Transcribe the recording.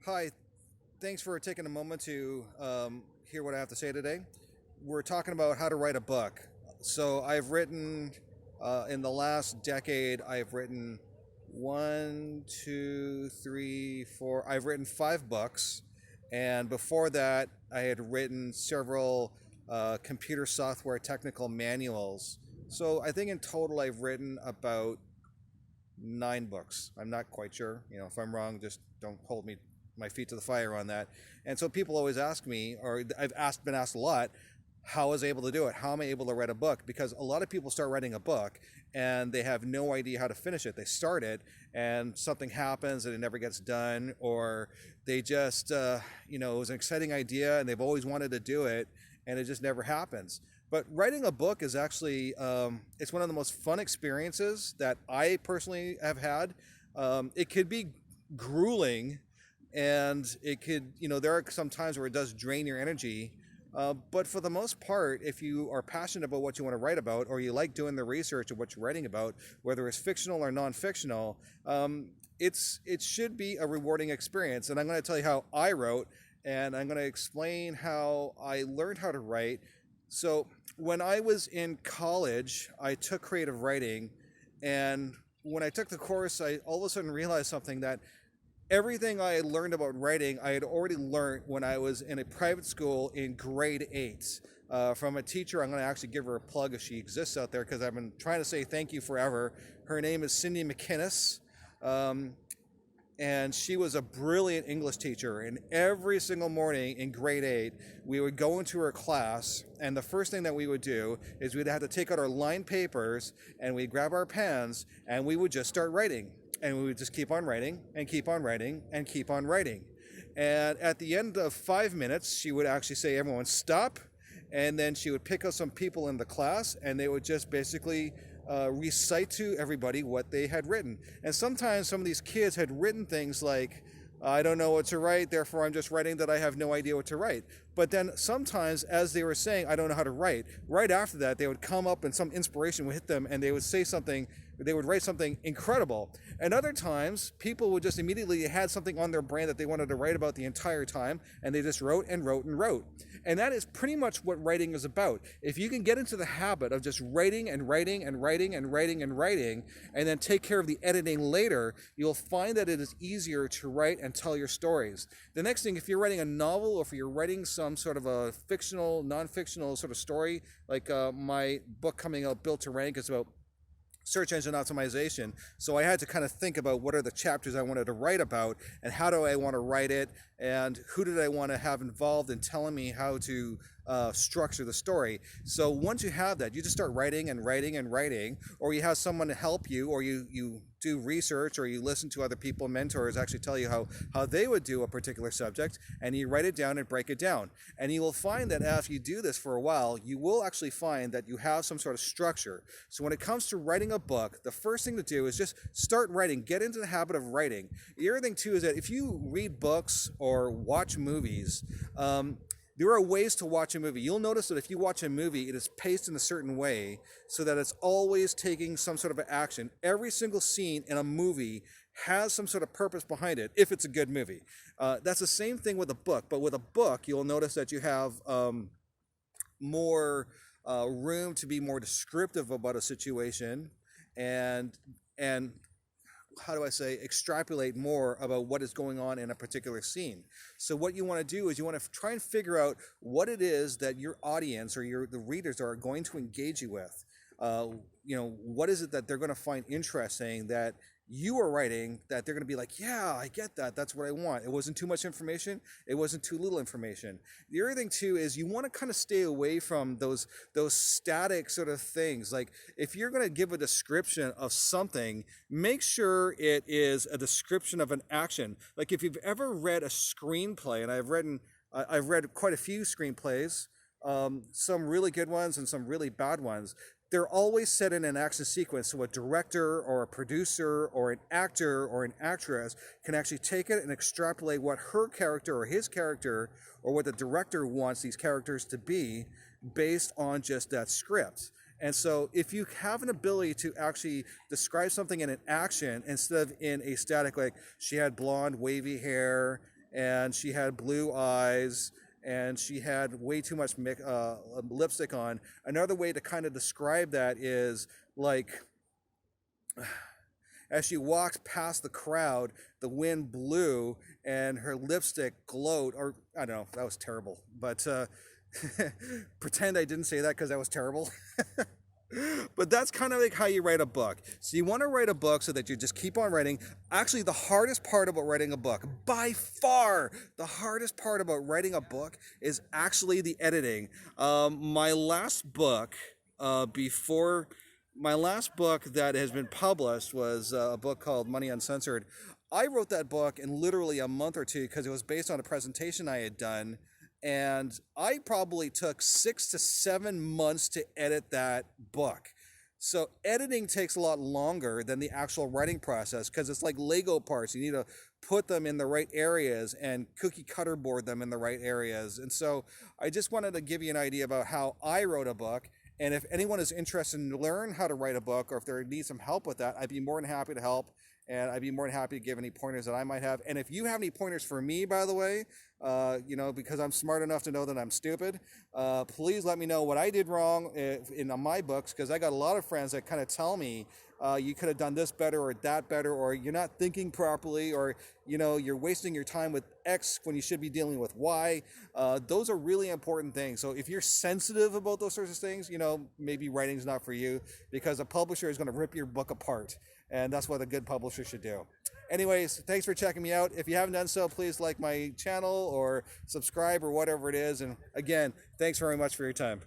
Hi, thanks for taking a moment to hear what I have to say today. We're talking about how to write a book. So I've written, in the last decade, I've written one, two, three, four, I've written 5 books. And before that, I had written several computer software technical manuals. So I think in total I've written about 9 books. I'm not quite sure. If I'm wrong, just don't hold me my feet to the fire on that. And so people always ask me, or been asked a lot, how I was able to do it. How am I able to write a book? Because a lot of people start writing a book and they have no idea how to finish it. They start it and something happens and it never gets done, or they just, it was an exciting idea and they've always wanted to do it and it just never happens. But writing a book is actually, it's one of the most fun experiences that I personally have had. It could be grueling, and it could, there are some times where it does drain your energy. But for the most part, if you are passionate about what you want to write about, or you like doing the research of what you're writing about, whether it's fictional or non-fictional, it should be a rewarding experience. And I'm going to tell you how I wrote, and I'm going to explain how I learned how to write. So when I was in college, I took creative writing, and when I took the course, I all of a sudden realized something, that everything I had learned about writing, I had already learned when I was in a private school in grade 8 from a teacher. I'm going to actually give her a plug if she exists out there, because I've been trying to say thank you forever. Her name is Cindy McInnes. And she was a brilliant English teacher. And every single morning in grade 8, we would go into her class, and the first thing that we would do is we'd have to take out our lined papers and we'd grab our pens and we would just start writing. And we would just keep on writing and keep on writing and keep on writing. And at the end of 5 minutes, she would actually say, "Everyone stop." And then she would pick out some people in the class and they would just basically recite to everybody what they had written. And sometimes some of these kids had written things like, "I don't know what to write, therefore I'm just writing that I have no idea what to write." But then sometimes, as they were saying, "I don't know how to write," right after that, they would come up and some inspiration would hit them and they would say something, they would write something incredible. And other times, people would just immediately had something on their brain that they wanted to write about the entire time, and they just wrote and wrote and wrote. And that is pretty much what writing is about. If you can get into the habit of just writing and writing and writing and writing and writing, and then take care of the editing later, you'll find that it is easier to write and tell your stories. The next thing, if you're writing a novel, or if you're writing some sort of a fictional, non-fictional sort of story, like my book coming out, Built to Rank, is about search engine optimization. So I had to kind of think about what are the chapters I wanted to write about, and how do I want to write it, and who did I want to have involved in telling me how to structure the story. So once you have that, you just start writing and writing and writing, or you have someone to help you, or you do research, or you listen to other people, mentors actually tell you how they would do a particular subject, and you write it down and break it down. And you will find that after you do this for a while, you will actually find that you have some sort of structure. So when it comes to writing a book, the first thing to do is just start writing, get into the habit of writing. The other thing too is that if you read books or watch movies, there are ways to watch a movie. You'll notice that if you watch a movie, it is paced in a certain way so that it's always taking some sort of action. Every single scene in a movie has some sort of purpose behind it, if it's a good movie. That's the same thing with a book, but with a book, you'll notice that you have more room to be more descriptive about a situation, and how do I say, extrapolate more about what is going on in a particular scene. So what you want to do is you want to try and figure out what it is that your audience, or the readers, are going to engage you with. What is it that they're going to find interesting that you are writing, that they're going to be like, "Yeah, I get that. That's what I want. It wasn't too much information. It wasn't too little information." The other thing too is you want to kind of stay away from those static sort of things. Like if you're going to give a description of something, make sure it is a description of an action. Like if you've ever read a screenplay, and I've read quite a few screenplays, some really good ones and some really bad ones. They're always set in an action sequence, so a director or a producer or an actor or an actress can actually take it and extrapolate what her character or his character, or what the director wants these characters to be, based on just that script. And so if you have an ability to actually describe something in an action instead of in a static, like she had blonde wavy hair and she had blue eyes, and she had way too much lipstick on. Another way to kind of describe that is like, as she walked past the crowd, the wind blew and her lipstick glowed. Or, I don't know, that was terrible. But pretend I didn't say that because that was terrible. But that's kind of like how you write a book. So you want to write a book so that you just keep on writing. Actually, the hardest part about writing a book, by far, the hardest part about writing a book is actually the editing. My last book, my last book that has been published was a book called Money Uncensored. I wrote that book in literally a month or two because it was based on a presentation I had done. And I probably took 6 to 7 months to edit that book. So editing takes a lot longer than the actual writing process because it's like Lego parts. You need to put them in the right areas and cookie cutter board them in the right areas. And so I just wanted to give you an idea about how I wrote a book. And if anyone is interested in learn how to write a book, or if they need some help with that, I'd be more than happy to help. And I'd be more than happy to give any pointers that I might have. And if you have any pointers for me, by the way, because I'm smart enough to know that I'm stupid, please let me know what I did wrong in my books, because I got a lot of friends that kind of tell me you could have done this better or that better, or you're not thinking properly, or you're wasting your time with X when you should be dealing with Y. Those are really important things. So if you're sensitive about those sorts of things, maybe writing's not for you, because a publisher is going to rip your book apart. And that's what a good publisher should do. Anyways, thanks for checking me out. If you haven't done so, please like my channel or subscribe or whatever it is. And again, thanks very much for your time.